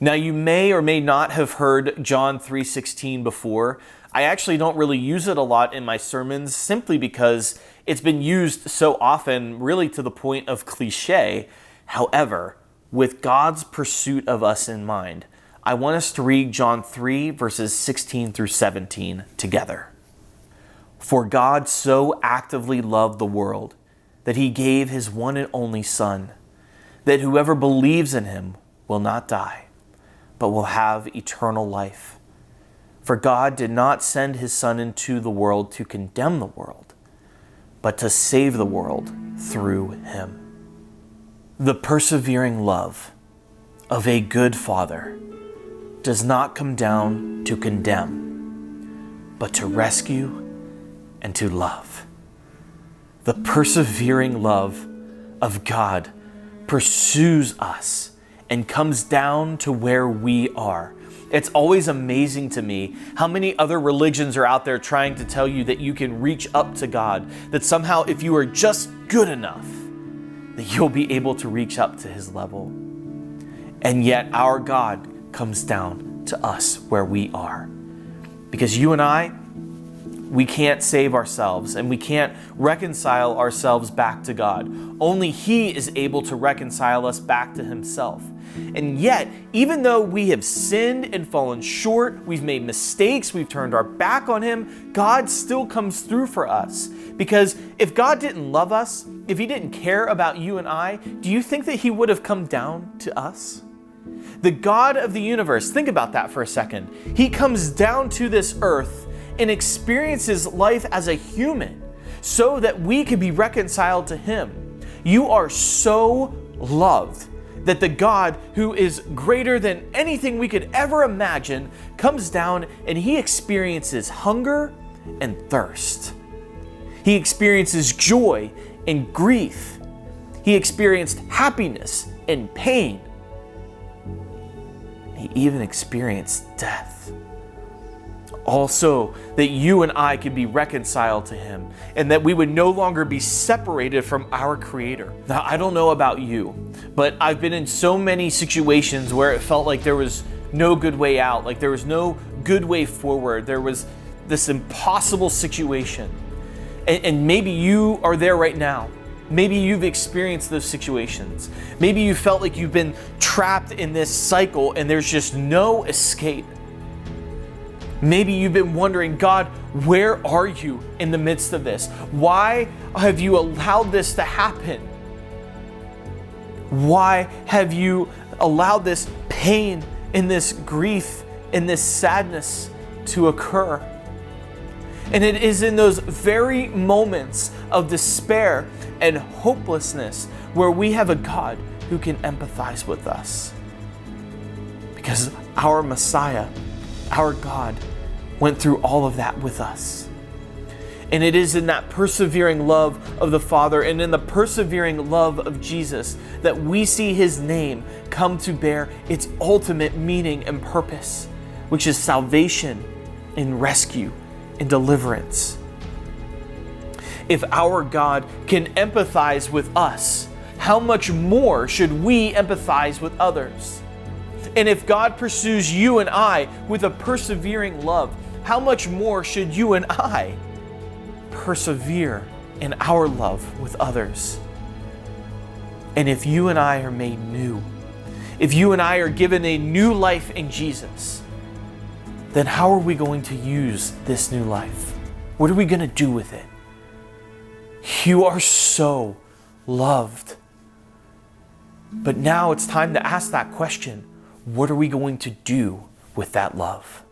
Now, you may or may not have heard John 3:16 before. I actually don't really use it a lot in my sermons simply because it's been used so often, really to the point of cliche. However, with God's pursuit of us in mind, I want us to read John 3 verses 16 through 17 together. For God so actively loved the world that he gave his one and only Son, that whoever believes in him will not die, but will have eternal life. For God did not send his Son into the world to condemn the world, but to save the world through him. The persevering love of a good Father does not come down to condemn, but to rescue and to love. The persevering love of God pursues us and comes down to where we are. It's always amazing to me how many other religions are out there trying to tell you that you can reach up to God, that somehow if you are just good enough, that you'll be able to reach up to his level. And yet our God comes down to us where we are. Because you and I, we can't save ourselves and we can't reconcile ourselves back to God. Only he is able to reconcile us back to himself. And yet, even though we have sinned and fallen short, we've made mistakes, we've turned our back on him, God still comes through for us. Because if God didn't love us, if he didn't care about you and I, do you think that he would have come down to us? The God of the universe, think about that for a second. He comes down to this earth and experiences life as a human so that we could be reconciled to him. You are so loved that the God who is greater than anything we could ever imagine comes down and he experiences hunger and thirst. He experiences joy and grief. He experienced happiness and pain. He even experienced death. Also, that you and I could be reconciled to him and that we would no longer be separated from our Creator. Now, I don't know about you, but I've been in so many situations where it felt like there was no good way out, like there was no good way forward. There was this impossible situation. And maybe you are there right now. Maybe you've experienced those situations. Maybe you felt like you've been trapped in this cycle and there's just no escape. Maybe you've been wondering, God, where are you in the midst of this? Why have you allowed this to happen? Why have you allowed this pain and this grief and this sadness to occur? And it is in those very moments of despair and hopelessness where we have a God who can empathize with us. Because our Messiah, our God, went through all of that with us. And it is in that persevering love of the Father and in the persevering love of Jesus that we see his name come to bear its ultimate meaning and purpose, which is salvation and rescue and deliverance. If our God can empathize with us, how much more should we empathize with others? And if God pursues you and I with a persevering love, how much more should you and I persevere in our love with others? And if you and I are made new, if you and I are given a new life in Jesus, then how are we going to use this new life? What are we going to do with it? You are so loved. But now it's time to ask that question. What are we going to do with that love?